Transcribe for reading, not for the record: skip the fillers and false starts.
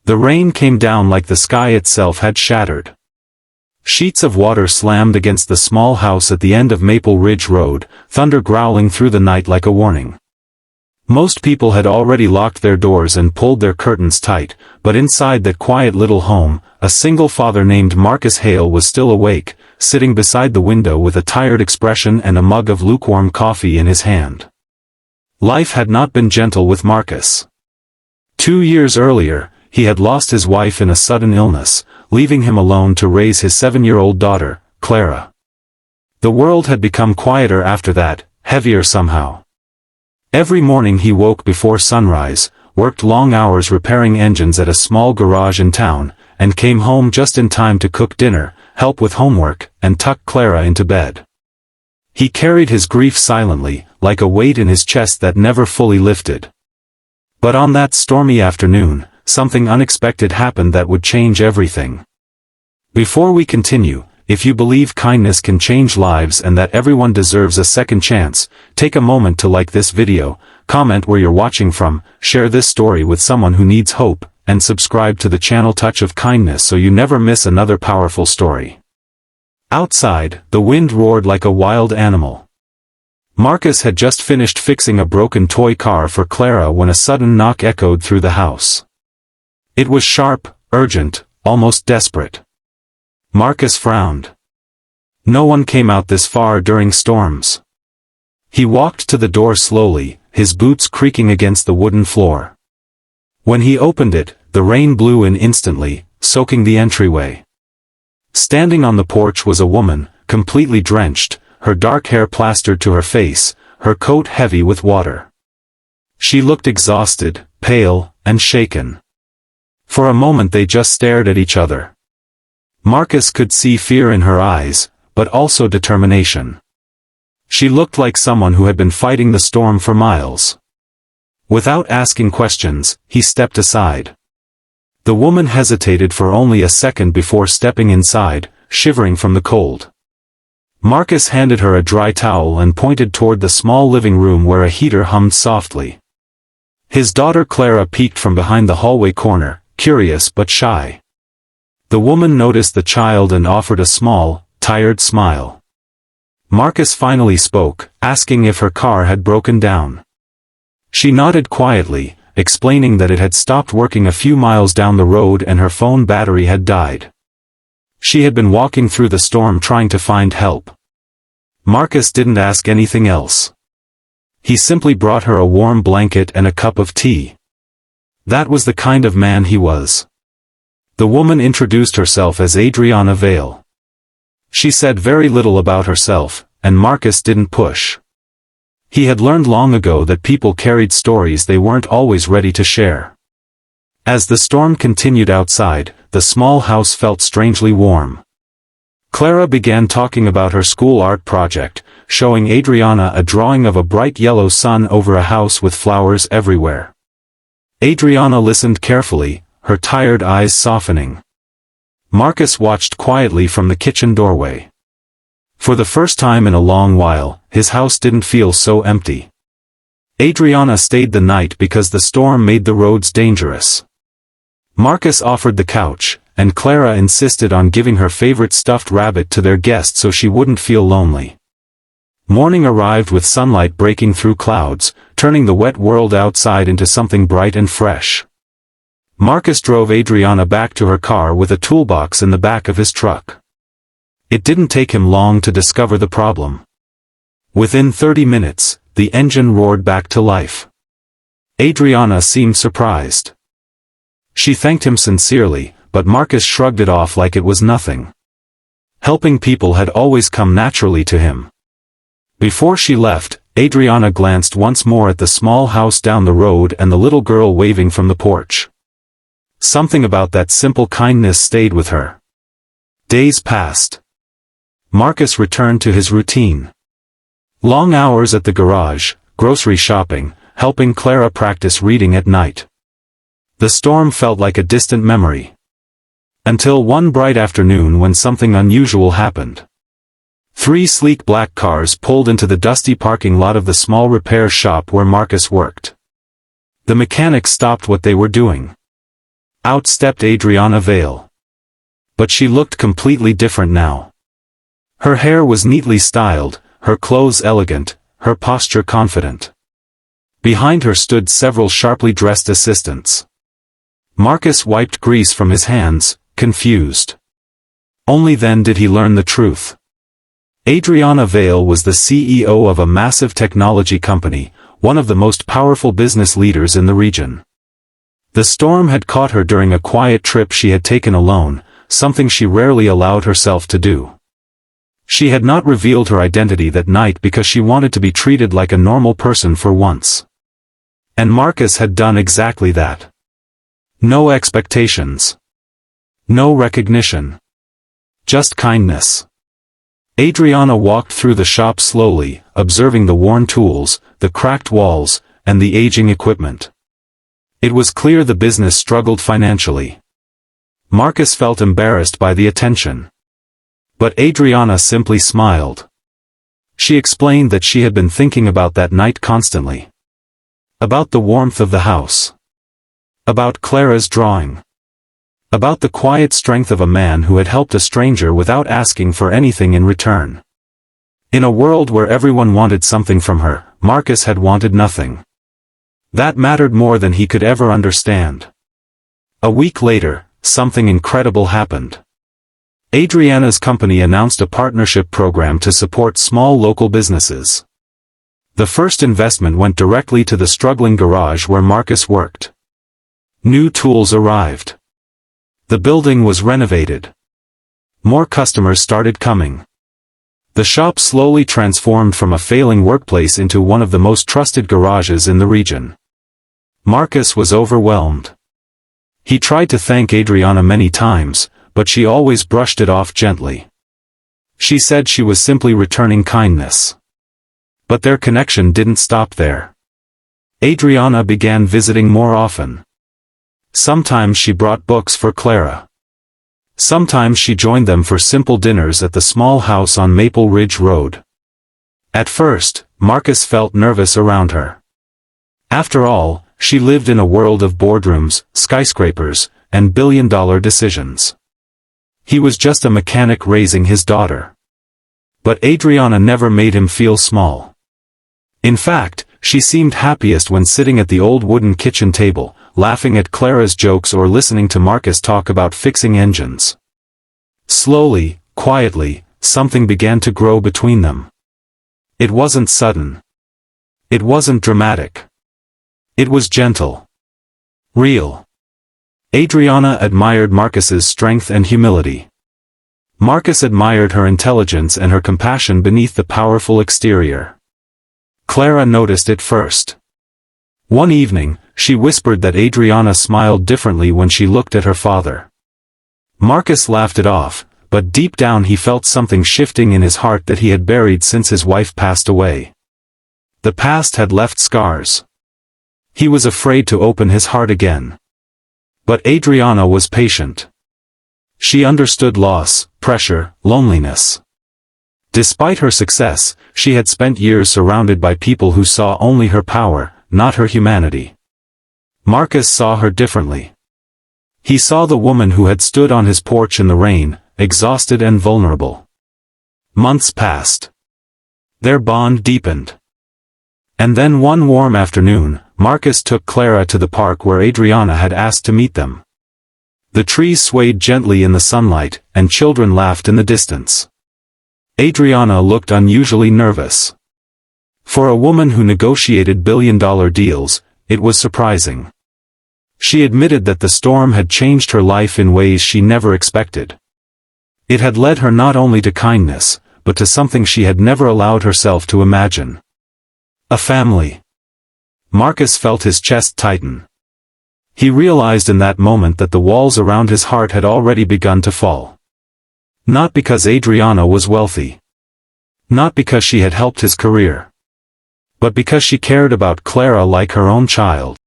The rain came down like the sky itself had shattered. Sheets of water slammed against the small house at the end of Maple Ridge Road, thunder growling through the night like a warning. Most people had already locked their doors and pulled their curtains tight, but inside that quiet little home, a single father named Marcus Hale was still awake, sitting beside the window with a tired expression and a mug of lukewarm coffee in his hand. Life had not been gentle with Marcus. 2 years earlier, he had lost his wife in a sudden illness, leaving him alone to raise his 7-year-old daughter, Clara. The world had become quieter after that, heavier somehow. Every morning he woke before sunrise, worked long hours repairing engines at a small garage in town, and came home just in time to cook dinner, help with homework, and tuck Clara into bed. He carried his grief silently, like a weight in his chest that never fully lifted. But on that stormy afternoon, something unexpected happened that would change everything. Before we continue, if you believe kindness can change lives and that everyone deserves a second chance, take a moment to like this video, comment where you're watching from, share this story with someone who needs hope, and subscribe to the channel Touch of Kindness so you never miss another powerful story. Outside, the wind roared like a wild animal. Marcus had just finished fixing a broken toy car for Clara when a sudden knock echoed through the house. It was sharp, urgent, almost desperate. Marcus frowned. No one came out this far during storms. He walked to the door slowly, his boots creaking against the wooden floor. When he opened it, the rain blew in instantly, soaking the entryway. Standing on the porch was a woman, completely drenched, her dark hair plastered to her face, her coat heavy with water. She looked exhausted, pale, and shaken. For a moment they just stared at each other. Marcus could see fear in her eyes, but also determination. She looked like someone who had been fighting the storm for miles. Without asking questions, he stepped aside. The woman hesitated for only a second before stepping inside, shivering from the cold. Marcus handed her a dry towel and pointed toward the small living room where a heater hummed softly. His daughter Clara peeked from behind the hallway corner, curious but shy. The woman noticed the child and offered a small, tired smile. Marcus finally spoke, asking if her car had broken down. She nodded quietly, explaining that it had stopped working a few miles down the road and her phone battery had died. She had been walking through the storm trying to find help. Marcus didn't ask anything else. He simply brought her a warm blanket and a cup of tea. That was the kind of man he was. The woman introduced herself as Adriana Vale. She said very little about herself, and Marcus didn't push. He had learned long ago that people carried stories they weren't always ready to share. As the storm continued outside, the small house felt strangely warm. Clara began talking about her school art project, showing Adriana a drawing of a bright yellow sun over a house with flowers everywhere. Adriana listened carefully, her tired eyes softening. Marcus watched quietly from the kitchen doorway. For the first time in a long while, his house didn't feel so empty. Adriana stayed the night because the storm made the roads dangerous. Marcus offered the couch, and Clara insisted on giving her favorite stuffed rabbit to their guest so she wouldn't feel lonely. Morning arrived with sunlight breaking through clouds, turning the wet world outside into something bright and fresh. Marcus drove Adriana back to her car with a toolbox in the back of his truck. It didn't take him long to discover the problem. Within 30 minutes, the engine roared back to life. Adriana seemed surprised. She thanked him sincerely, but Marcus shrugged it off like it was nothing. Helping people had always come naturally to him. Before she left, Adriana glanced once more at the small house down the road and the little girl waving from the porch. Something about that simple kindness stayed with her. Days passed. Marcus returned to his routine. Long hours at the garage, grocery shopping, helping Clara practice reading at night. The storm felt like a distant memory. Until one bright afternoon when something unusual happened. 3 sleek black cars pulled into the dusty parking lot of the small repair shop where Marcus worked. The mechanics stopped what they were doing. Out stepped Adriana Vale. But she looked completely different now. Her hair was neatly styled, her clothes elegant, her posture confident. Behind her stood several sharply dressed assistants. Marcus wiped grease from his hands, confused. Only then did he learn the truth. Adriana Vale was the CEO of a massive technology company, one of the most powerful business leaders in the region. The storm had caught her during a quiet trip she had taken alone, something she rarely allowed herself to do. She had not revealed her identity that night because she wanted to be treated like a normal person for once. And Marcus had done exactly that. No expectations. No recognition. Just kindness. Adriana walked through the shop slowly, observing the worn tools, the cracked walls, and the aging equipment. It was clear the business struggled financially. Marcus felt embarrassed by the attention. But Adriana simply smiled. She explained that she had been thinking about that night constantly. About the warmth of the house. About Clara's drawing. About the quiet strength of a man who had helped a stranger without asking for anything in return. In a world where everyone wanted something from her, Marcus had wanted nothing. That mattered more than he could ever understand. A week later, something incredible happened. Adriana's company announced a partnership program to support small local businesses. The first investment went directly to the struggling garage where Marcus worked. New tools arrived. The building was renovated. More customers started coming. The shop slowly transformed from a failing workplace into one of the most trusted garages in the region. Marcus was overwhelmed. He tried to thank Adriana many times, but she always brushed it off gently. She said she was simply returning kindness. But their connection didn't stop there. Adriana began visiting more often. Sometimes she brought books for Clara. Sometimes she joined them for simple dinners at the small house on Maple Ridge Road. At first, Marcus felt nervous around her. After all, she lived in a world of boardrooms, skyscrapers, and billion-dollar decisions. He was just a mechanic raising his daughter. But Adriana never made him feel small. In fact, she seemed happiest when sitting at the old wooden kitchen table, laughing at Clara's jokes or listening to Marcus talk about fixing engines. Slowly, quietly, something began to grow between them. It wasn't sudden. It wasn't dramatic. It was gentle. Real. Adriana admired Marcus's strength and humility. Marcus admired her intelligence and her compassion beneath the powerful exterior. Clara noticed it first. One evening, she whispered that Adriana smiled differently when she looked at her father. Marcus laughed it off, but deep down he felt something shifting in his heart that he had buried since his wife passed away. The past had left scars. He was afraid to open his heart again. But Adriana was patient. She understood loss, pressure, loneliness. Despite her success, she had spent years surrounded by people who saw only her power, not her humanity. Marcus saw her differently. He saw the woman who had stood on his porch in the rain, exhausted and vulnerable. Months passed. Their bond deepened. And then one warm afternoon, Marcus took Clara to the park where Adriana had asked to meet them. The trees swayed gently in the sunlight, and children laughed in the distance. Adriana looked unusually nervous. For a woman who negotiated billion-dollar deals, it was surprising. She admitted that the storm had changed her life in ways she never expected. It had led her not only to kindness, but to something she had never allowed herself to imagine. A family. Marcus felt his chest tighten. He realized in that moment that the walls around his heart had already begun to fall. Not because Adriana was wealthy. Not because she had helped his career. But because she cared about Clara like her own child.